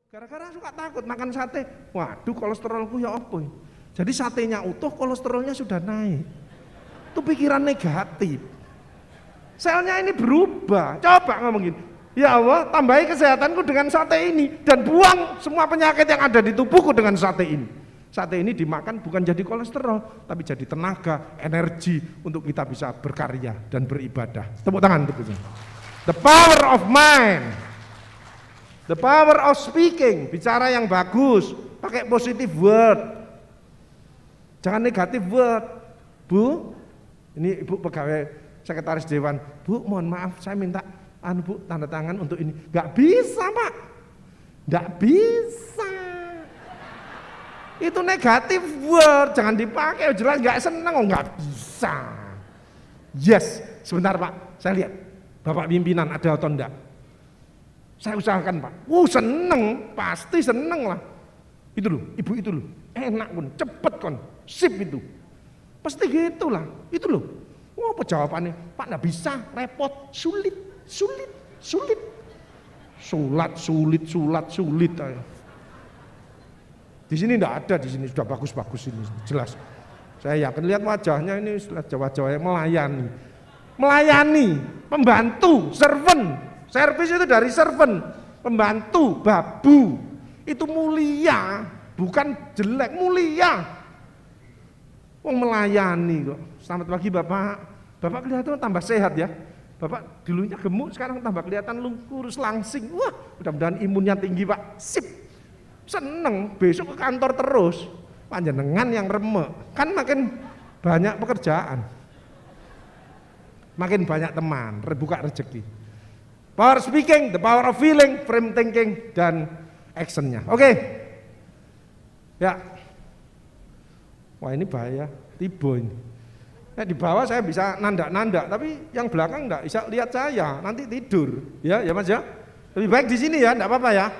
Gara-gara suka takut makan sate, waduh kolesterolku ya apa? Jadi satenya utuh, kolesterolnya sudah naik. Itu pikiran negatif. Selnya ini berubah. Coba ngomong gini, ya Allah tambahi kesehatanku dengan sate ini dan buang semua penyakit yang ada di tubuhku dengan sate ini. Sate ini dimakan bukan jadi kolesterol, tapi jadi tenaga, energi untuk kita bisa berkarya dan beribadah. Tepuk tangan untuk itu. The power of mind. The power of speaking, bicara yang bagus, pakai positive word. Jangan negatif word. Bu, ini Ibu pegawai sekretaris dewan. Bu, mohon maaf saya minta Bu tanda tangan untuk ini. Gak bisa, Pak. Gak bisa. Itu negatif word, jangan dipakai, jelas gak seneng, gak bisa. Yes, sebentar Pak, saya lihat. Bapak pimpinan ada atau enggak? Saya usahakan Pak. Seneng, pasti seneng lah. Itu loh, ibu itu loh, enak pun, cepet kon, sip itu. Pasti gitulah, itu loh. Apa jawabannya? Pak nggak bisa, repot, sulit. Sulit. Di sini nggak ada, di sini sudah bagus-bagus ini, jelas. Saya yakin lihat wajahnya ini Jawa-Jawa yang melayani, pembantu, servant. Servis itu dari servant, pembantu, babu. Itu mulia, bukan jelek, mulia. Wong melayani kok. Selamat pagi Bapak. Bapak kelihatan tambah sehat ya. Bapak dulunya gemuk, sekarang tambah kelihatan kurus langsing. Wah, mudah-mudahan imunnya tinggi Pak. Sip. Seneng, besok ke kantor terus. Panjenengan yang remek. Kan makin banyak pekerjaan. Makin banyak teman, buka rezeki. Power speaking, the power of feeling, frame thinking, dan actionnya. Oke. Ya. Wah ini bahaya, tiba ini. Di bawah saya bisa nandak-nandak, tapi yang belakang enggak bisa lihat saya, nanti tidur. Ya Mas ya. Lebih baik di sini ya, enggak apa-apa ya.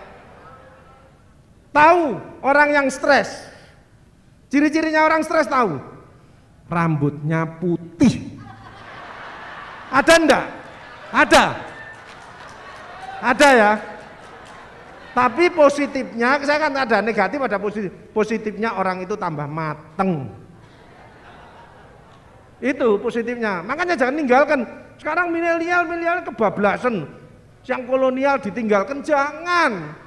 Tahu orang yang stres. Ciri-cirinya orang stres tahu. Rambutnya putih. Ada enggak? Ada ya. Tapi positifnya, saya kan ada negatif, ada positif. Positifnya orang itu tambah mateng. Itu positifnya. Makanya jangan tinggalkan. Sekarang milenial kebablasan. Yang kolonial ditinggalkan, jangan.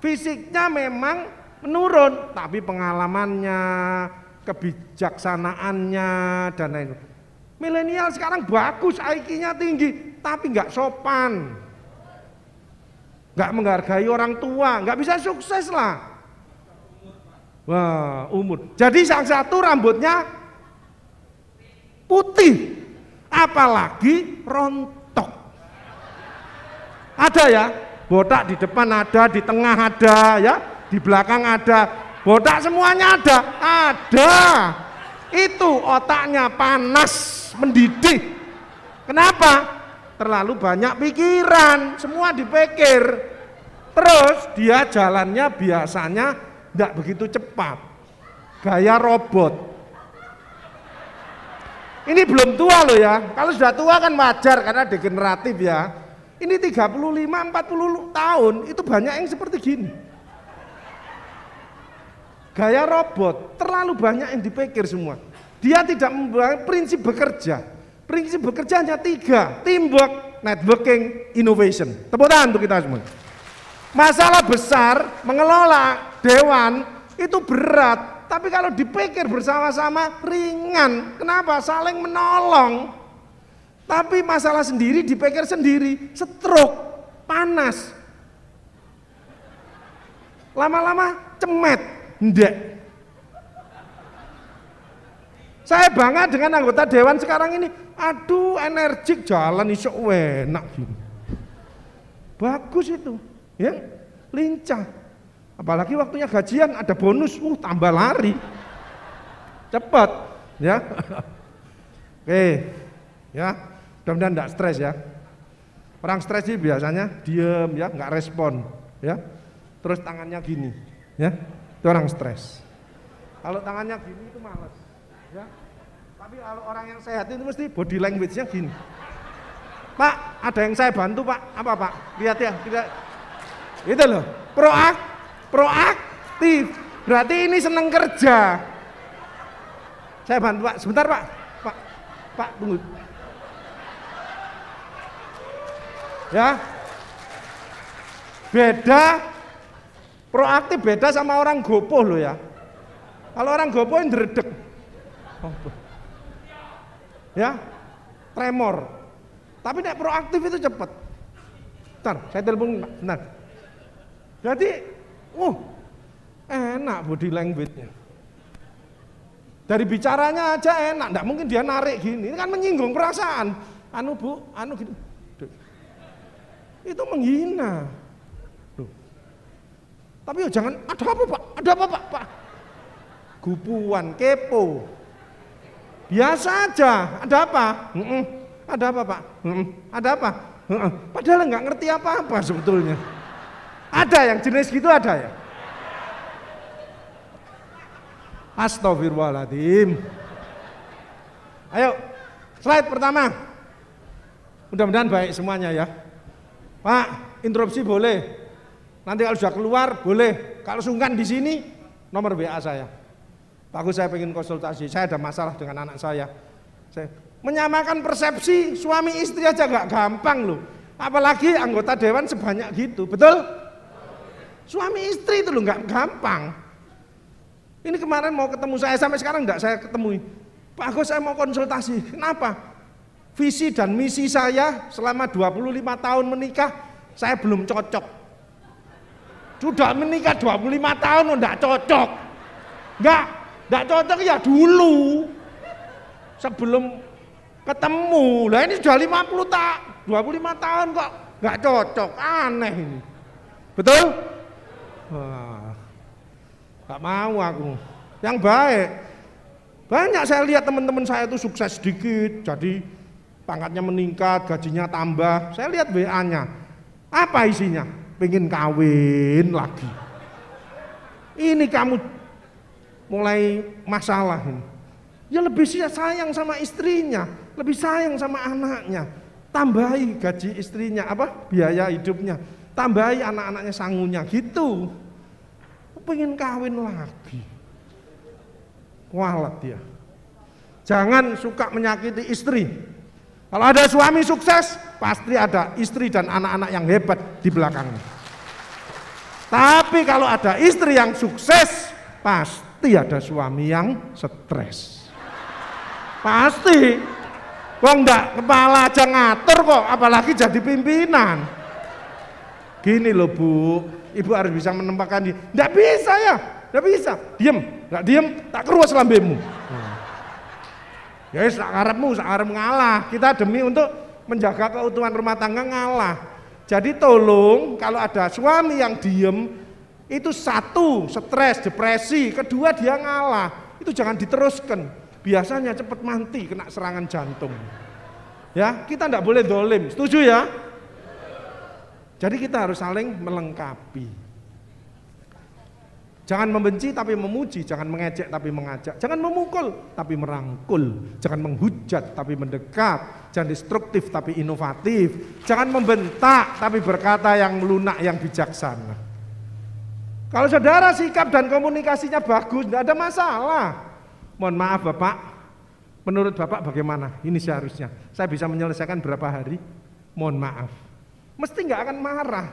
Fisiknya memang menurun, tapi pengalamannya, kebijaksanaannya dan lain-lain. Milenial sekarang bagus, IQ-nya tinggi, tapi nggak sopan. Nggak menghargai orang tua, nggak bisa sukses lah. Wah, umur. Jadi yang satu rambutnya putih, apalagi rontok. Ada ya, botak di depan ada, di tengah ada, ya, di belakang ada, botak semuanya ada. Itu otaknya panas, mendidih. Kenapa? Terlalu banyak pikiran, semua dipikir. Terus dia jalannya biasanya tidak begitu cepat, gaya robot. Ini belum tua loh ya, kalau sudah tua kan wajar karena degeneratif ya. Ini 35-40 tahun itu banyak yang seperti gini. Gaya robot, terlalu banyak yang dipikir semua. Dia tidak membuat prinsip bekerja. Prinsip bekerja hanya 3, teamwork, networking, innovation. Tepuk tangan untuk kita semua. Masalah besar mengelola dewan itu berat, tapi kalau dipikir bersama-sama ringan. Kenapa? Saling menolong. Tapi masalah sendiri dipikir sendiri, stroke, panas. Lama-lama cemet, ndek. Saya bangga dengan anggota dewan sekarang ini. Aduh, energik, jalan iso enak gini. Bagus itu, ya, lincah. Apalagi waktunya gajian ada bonus, tambah lari. Cepat, ya. Oke, ya. Mudah-mudahan enggak stres ya. Orang stres sih biasanya diem ya, nggak respon, ya. Terus tangannya gini, ya. Itu orang stres. Kalau tangannya gini itu malas, ya. Tapi kalau orang yang sehat itu mesti body language-nya gini. Pak, ada yang saya bantu Pak. Apa Pak? Lihat ya, Itu loh, proaktif. Berarti ini seneng kerja. Saya bantu Pak, sebentar Pak. Pak tunggu. Ya. Beda proaktif beda sama orang gopoh loh ya. Kalau orang gopoh yang dredeg. Ya. Tremor. Tapi nek proaktif itu cepat. Bentar, saya telepon Pak, bentar. Jadi, enak body language-nya. Dari bicaranya aja enak, enggak mungkin dia narik gini. Ini kan menyinggung perasaan. Anu Bu, anu gitu. Itu menghina. Loh. Tapi jangan, ada apa Pak? Ada apa Pak? Gupuan, kepo. Biasa aja, ada apa? Ada apa Pak? Ada apa? Padahal nggak ngerti apa-apa sebetulnya. Ada yang jenis gitu ada ya? Astagfirullahaladzim. Ayo, slide pertama. Mudah-mudahan baik semuanya ya. Pak, interupsi boleh. Nanti kalau sudah keluar boleh. Kalau sungkan di sini, nomor WA saya. Pak Agus, saya pengen konsultasi. Saya ada masalah dengan anak saya. Menyamakan persepsi suami istri aja gak gampang loh. Apalagi anggota dewan sebanyak gitu, betul? Suami istri itu loh gak gampang. Ini kemarin mau ketemu saya, sampai sekarang enggak saya ketemui. Pak Agus, saya mau konsultasi. Kenapa? Visi dan misi saya selama 25 tahun menikah, saya belum cocok. Sudah menikah 25 tahun enggak cocok. Enggak cocok ya dulu. Sebelum ketemu. Lah ini sudah 25 tahun kok enggak cocok. Aneh ini. Betul? Wah. Gak mau aku. Yang baik. Banyak saya lihat teman-teman saya itu sukses sedikit, jadi pangkatnya meningkat, gajinya tambah. Saya lihat WA-nya. Apa isinya? Pengen kawin lagi. Ini kamu mulai masalah ini. Ya lebih sayang sama istrinya, lebih sayang sama anaknya. Tambahi gaji istrinya, biaya hidupnya. Tambahi anak-anaknya sangunya gitu. Pengen kawin lagi. Kualat dia. Jangan suka menyakiti istri. Kalau ada suami sukses, pasti ada istri dan anak-anak yang hebat di belakangnya. Tapi kalau ada istri yang sukses, pasti ada suami yang stres. Pasti. Kok enggak kepala aja ngatur kok, apalagi jadi pimpinan. Gini loh Bu, Ibu harus bisa menempatkan diri. Enggak bisa ya, enggak bisa. Diem, enggak diem, tak keruas lambemu. Ya sak karepmu, sak arep ngalah. Kita demi untuk menjaga keutuhan rumah tangga ngalah. Jadi tolong kalau ada suami yang diem, itu satu, stres, depresi, kedua dia ngalah. Itu jangan diteruskan. Biasanya cepat mati, kena serangan jantung. Ya, kita enggak boleh dolim. Setuju ya? Jadi kita harus saling melengkapi. Jangan membenci tapi memuji, jangan mengejek tapi mengajak, jangan memukul tapi merangkul, jangan menghujat tapi mendekat, jangan destruktif tapi inovatif, jangan membentak tapi berkata yang lunak, yang bijaksana. Kalau saudara sikap dan komunikasinya bagus, tidak ada masalah. Mohon maaf Bapak, menurut Bapak bagaimana? Ini seharusnya, saya bisa menyelesaikan berapa hari? Mohon maaf. Mesti nggak akan marah.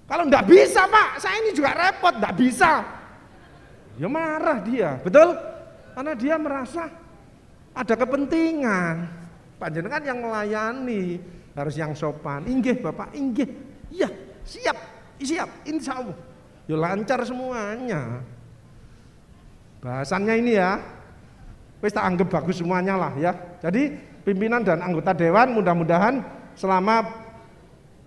Kalau nggak bisa Pak, saya ini juga repot, nggak bisa. Ya marah dia, betul? Karena dia merasa ada kepentingan. Panjenengan yang melayani, harus yang sopan. Inggih Bapak, inggih. Iya, siap, insya Allah. Ya lancar semuanya. Bahasannya ini ya, wis tak anggap bagus semuanya lah ya. Jadi pimpinan dan anggota dewan mudah-mudahan selama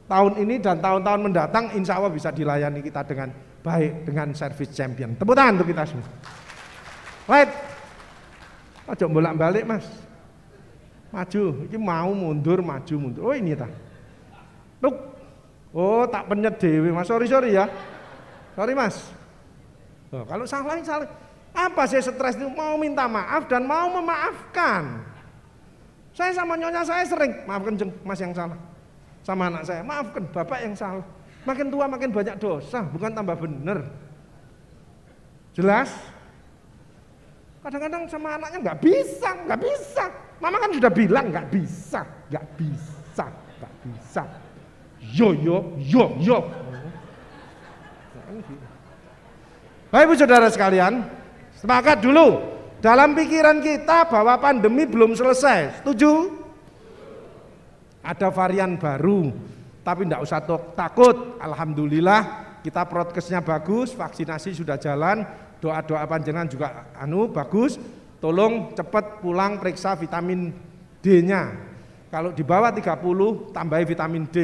tahun ini dan tahun-tahun mendatang insya Allah bisa dilayani kita dengan baik, dengan service champion. Tepuk tangan untuk kita semua. Right. Aja bolak-balik Mas. Maju, ini mau mundur, maju mundur. Oh ini ta. Tuk. Oh tak penyet dewe Mas. Sorry ya. Sorry Mas. Oh, kalau salah. Apa saya stres itu? Mau minta maaf dan mau memaafkan. Saya sama nyonya saya sering, maafkan Jeng, Mas yang salah. Sama anak saya, maafkan Bapak yang salah. Makin tua makin banyak dosa, bukan tambah bener. Jelas? Kadang-kadang sama anaknya nggak bisa. Mama kan sudah bilang nggak bisa. Yo. Baik Ibu Saudara sekalian, sepakat dulu. Dalam pikiran kita bahwa pandemi belum selesai, setuju? Ada varian baru, tapi tidak usah takut. Alhamdulillah kita prokesnya bagus, vaksinasi sudah jalan, doa-doa panjenengan juga bagus. Tolong cepat pulang periksa vitamin D-nya. Kalau di bawah 30 tambahi vitamin D.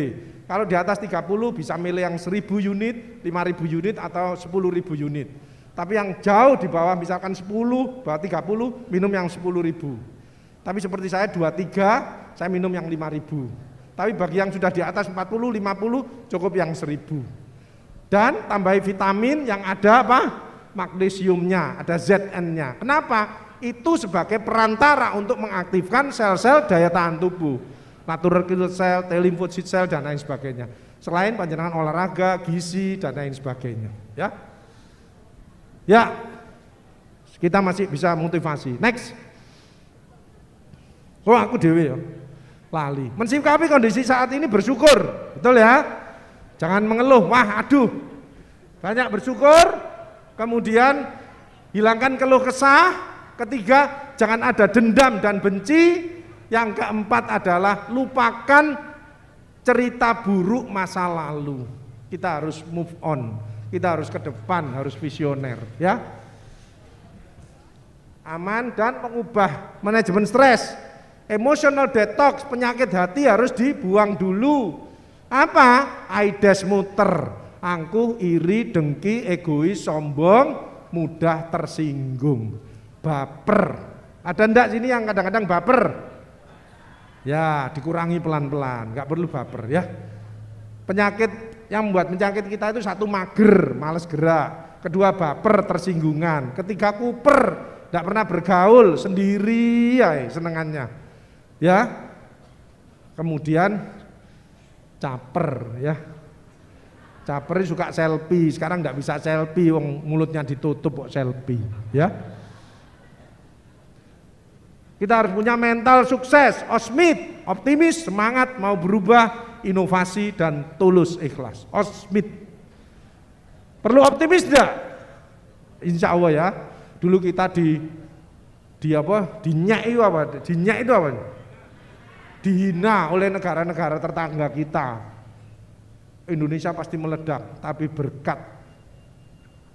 Kalau di atas 30 bisa milih yang 1000 unit, 5000 unit atau 10.000 unit. Tapi yang jauh di bawah misalkan 10, bawah 30 minum yang 10.000. Tapi seperti saya 23, saya minum yang 5.000. Tapi bagi yang sudah di atas 40, 50 cukup yang 1.000. Dan tambahi vitamin yang ada apa? Magnesiumnya, ada Zn-nya. Kenapa? Itu sebagai perantara untuk mengaktifkan sel-sel daya tahan tubuh. Natural killer cell, T lymphocyte cell dan lain sebagainya. Selain panjenengan olahraga, gizi dan lain sebagainya, ya. Ya, kita masih bisa motivasi. Next. Oh aku dewe ya, lali. Mensikapi kondisi saat ini bersyukur, betul ya? Jangan mengeluh, wah aduh. Banyak bersyukur, kemudian hilangkan keluh kesah. Ketiga, jangan ada dendam dan benci. Yang keempat adalah lupakan cerita buruk masa lalu. Kita harus move on. Kita harus ke depan, harus visioner, ya. Aman dan mengubah manajemen stres. Emotional detox, penyakit hati harus dibuang dulu. Apa? Aides muter, angkuh, iri, dengki, egois, sombong, mudah tersinggung, baper. Ada ndak sini yang kadang-kadang baper? Ya, dikurangi pelan-pelan, nggak perlu baper ya. Penyakit yang membuat penyakit kita itu satu mager, males gerak, kedua baper, tersinggungan, ketiga kuper, tidak pernah bergaul, sendiri ya senengannya, ya. Kemudian caper, ya. Caper suka selfie, sekarang tidak bisa selfie, wong mulutnya ditutup kok selfie, ya. Kita harus punya mental sukses, optimis, semangat, mau berubah, inovasi dan tulus ikhlas. Osmit. Perlu optimis enggak? Insya Allah ya. Dulu kita dinyak itu apa? Dihina oleh negara-negara tetangga kita. Indonesia pasti meledak, tapi berkat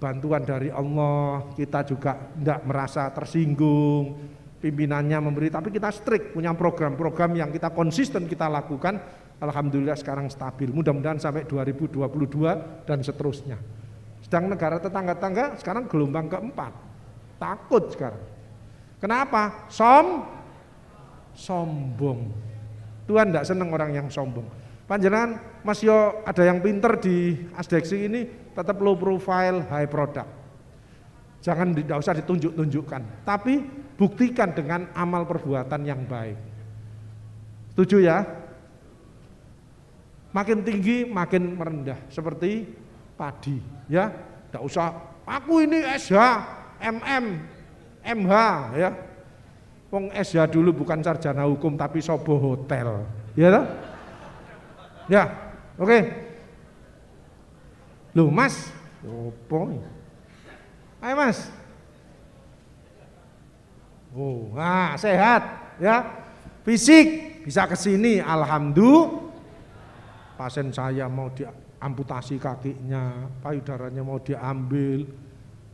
bantuan dari Allah kita juga enggak merasa tersinggung. Pimpinannya memberi, tapi kita strict, punya program-program yang kita konsisten kita lakukan. Alhamdulillah sekarang stabil, mudah-mudahan sampai 2022 dan seterusnya. Sedang negara tetangga-tetangga sekarang gelombang keempat, takut sekarang. Kenapa? Sombong. Tuhan tidak senang orang yang sombong. Panjenengan Mas Yo ada yang pinter di Asdeksi ini tetap low profile, high product. Jangan tidak usah ditunjuk-tunjukkan, tapi buktikan dengan amal perbuatan yang baik. Setuju ya? Makin tinggi makin merendah, seperti padi, ya. Tidak usah aku ini SH, MH, ya. Wong SH dulu bukan sarjana hukum tapi sobo hotel, ya toh? Ya, oke. Loh Mas, opo? Ayo Mas. Oh, nah sehat, ya. Fisik bisa ke sini, alhamdulillah. Pasien saya mau diamputasi kakinya, payudaranya mau diambil,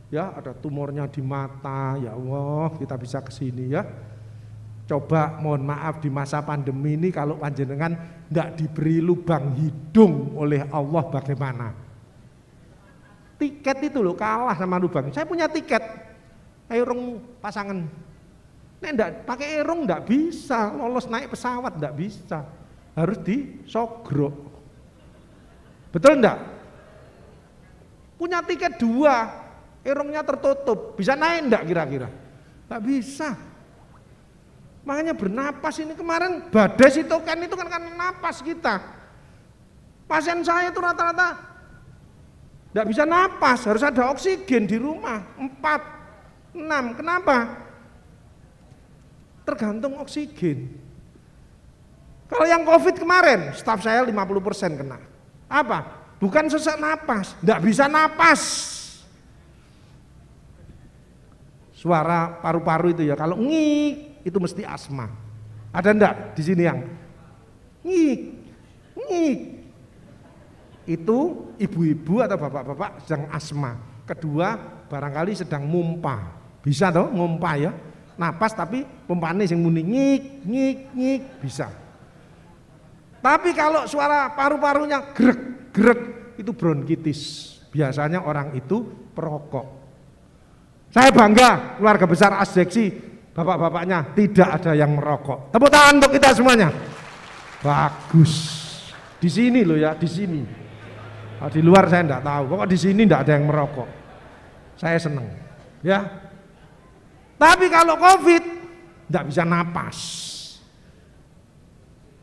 ya ada tumornya di mata, ya Allah kita bisa ke sini ya. Coba mohon maaf di masa pandemi ini kalau panjenengan enggak diberi lubang hidung oleh Allah bagaimana? Tiket itu loh kalah sama lubang. Saya punya tiket, erung pasangan. Nek enggak pakai erung enggak bisa lolos naik pesawat, enggak bisa, harus disogrok. Betul enggak? Punya tiket 2, erungnya tertutup, bisa naik enggak kira-kira? Enggak bisa. Makanya bernapas ini kemarin badai sitokin itu kan karena napas kita. Pasien saya itu rata-rata tidak bisa napas, harus ada oksigen di rumah. 4, 6, kenapa? Tergantung oksigen. Kalau yang COVID kemarin, staf saya 50% kena. Apa? Bukan sesak napas, tidak bisa napas. Suara paru-paru itu ya, kalau ngik itu mesti asma. Ada enggak di sini yang ngik, ngik? Itu ibu-ibu atau bapak-bapak sedang asma. Kedua, barangkali sedang mumpa. Bisa toh ngumpa ya? Napas tapi pompane sing muni ngik, ngik, ngik, bisa. Tapi kalau suara paru-parunya grek, grek, itu bronkitis. Biasanya orang itu perokok. Saya bangga keluarga besar Asdeksi, bapak-bapaknya tidak ada yang merokok. Tepuk tangan untuk kita semuanya. Bagus. Di sini loh ya, di sini. Nah, di luar saya enggak tahu. Pokoknya di sini enggak ada yang merokok. Saya seneng, ya. Tapi kalau COVID enggak bisa napas.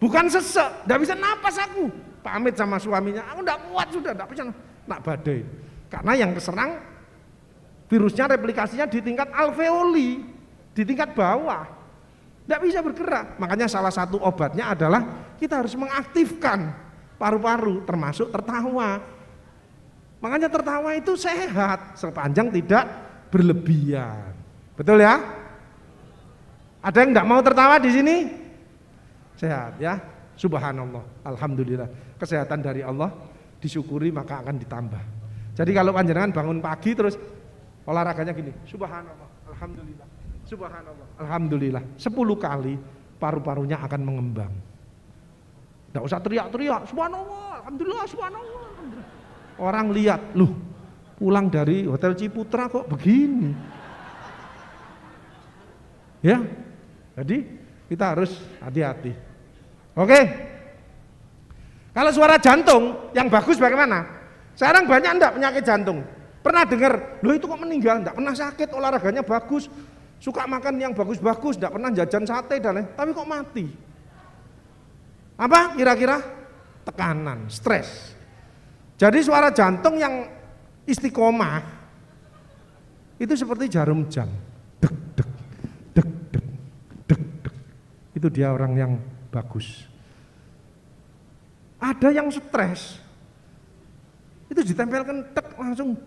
Bukan sesek, enggak bisa napas aku. Pamit sama suaminya, aku enggak kuat sudah, enggak bisa nak badai. Karena yang keserang virusnya replikasinya di tingkat alveoli, di tingkat bawah, tidak bisa bergerak. Makanya salah satu obatnya adalah kita harus mengaktifkan paru-paru, termasuk tertawa. Makanya tertawa itu sehat sepanjang tidak berlebihan. Betul ya? Ada yang tidak mau tertawa di sini? Sehat ya? Subhanallah, alhamdulillah. Kesehatan dari Allah disyukuri maka akan ditambah. Jadi kalau panjenengan bangun pagi terus olahraganya gini, subhanallah, alhamdulillah, subhanallah, alhamdulillah, 10 kali paru-parunya akan mengembang. Tidak usah teriak-teriak, subhanallah, alhamdulillah, subhanallah, alhamdulillah. Orang lihat, loh pulang dari Hotel Ciputra kok begini. Ya, jadi kita harus hati-hati. Oke, kalau suara jantung yang bagus bagaimana? Sekarang banyak enggak penyakit jantung? Pernah dengar, loh itu kok meninggal, enggak pernah sakit, olahraganya bagus, suka makan yang bagus-bagus, enggak pernah jajan sate dan lain, tapi kok mati? Apa kira-kira? Tekanan, stres. Jadi suara jantung yang istiqomah itu seperti jarum jam. Dek, dek, dek, dek, dek, dek. Itu dia orang yang bagus. Ada yang stres, itu ditempelkan tek langsung.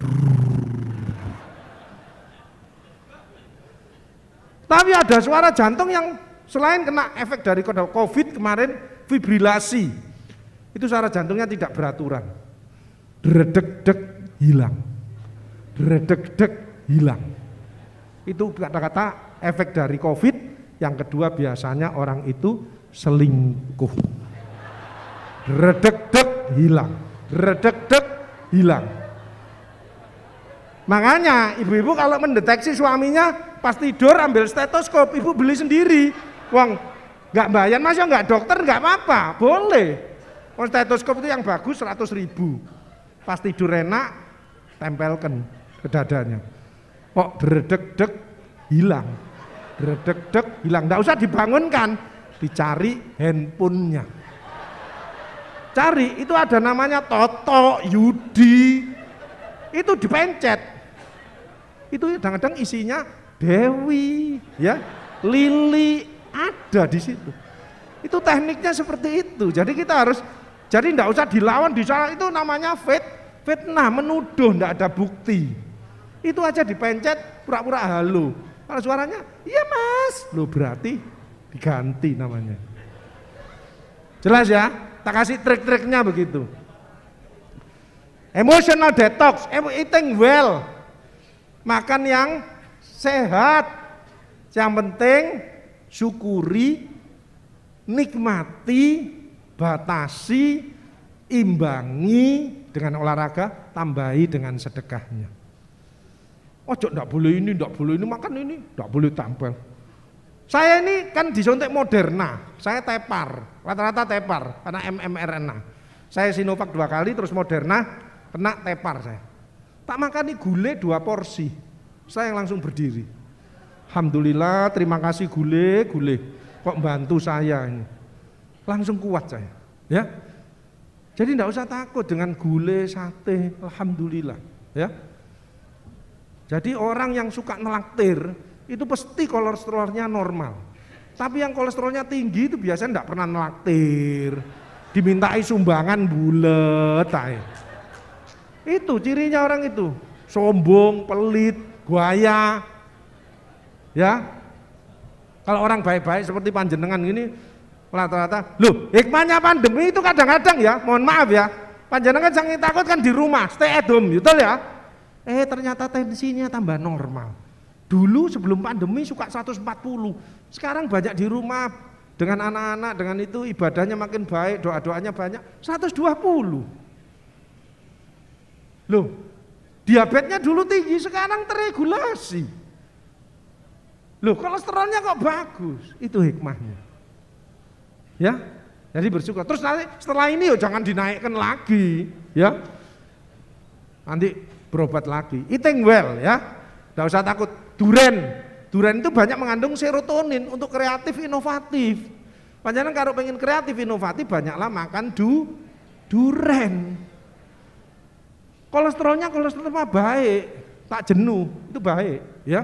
Tapi ada suara jantung yang selain kena efek dari COVID kemarin, fibrilasi. Itu suara jantungnya tidak beraturan. Dredeg-deg hilang. Dredeg-deg hilang. Itu kata-kata efek dari COVID. Yang kedua biasanya orang itu selingkuh. Dredeg-deg hilang. Dredeg-deg hilang. Makanya ibu-ibu kalau mendeteksi suaminya pas tidur ambil stetoskop, ibu beli sendiri. Uang nggak bayar, masa nggak dokter nggak apa-apa, boleh. Stetoskop itu yang bagus 100.000. Pas tidur enak, tempelkan ke dadanya. Kok dredeg-deg hilang, dredeg-deg hilang. Nggak usah dibangunkan, dicari handphonenya. Cari, itu ada namanya Toto, Yudi, itu dipencet. Itu kadang-kadang isinya Dewi, ya, Lili, ada di situ. Itu tekniknya seperti itu. Jadi kita harus, jadi tidak usah dilawan, itu namanya fitnah, menuduh, tidak ada bukti. Itu aja dipencet, pura-pura halo. Kalau suaranya, iya mas, lo berarti diganti namanya. Jelas ya? Tak kasih trik-triknya begitu. Emotional detox, eating well, makan yang sehat. Yang penting syukuri, nikmati, batasi, imbangi dengan olahraga, tambahi dengan sedekahnya. Ojo ndak boleh ini, makan ini, ndak boleh tampil. Saya ini kan disuntik Moderna, saya tepar, rata-rata tepar karena MMRNA. Saya Sinovac 2 kali, terus Moderna, kena tepar saya. Tak makani gulai 2 porsi, saya yang langsung berdiri. Alhamdulillah, terima kasih gulai, kok bantu saya ini. Langsung kuat saya, ya. Jadi tidak usah takut dengan gulai, sate, alhamdulillah ya. Jadi orang yang suka nelaktir itu pasti kolesterolnya normal. Tapi yang kolesterolnya tinggi itu biasanya tidak pernah nelaktir, dimintai sumbangan bulet. Itu cirinya orang itu, sombong, pelit, buaya. Ya, kalau orang baik-baik seperti panjenengan ini rata-rata, loh hikmahnya pandemi itu kadang-kadang ya, mohon maaf ya, panjenengan jangan takut kan di rumah, stay at home, betul ya? Ternyata tensinya tambah normal. Dulu sebelum pandemi suka 140, sekarang banyak di rumah dengan anak-anak, dengan itu ibadahnya makin baik, doa-doanya banyak, 120. Loh, diabetesnya dulu tinggi, sekarang terregulasi. Loh, kolesterolnya kok bagus, itu hikmahnya. Ya, jadi bersyukur. Terus nanti setelah ini jangan dinaikkan lagi, ya. Nanti berobat lagi. Eating well, ya. Tidak usah takut. Duren itu banyak mengandung serotonin untuk kreatif inovatif. Panjangan kalau pengen kreatif inovatif banyaklah makan duren. Kolesterol baik, tak jenuh, itu baik, ya.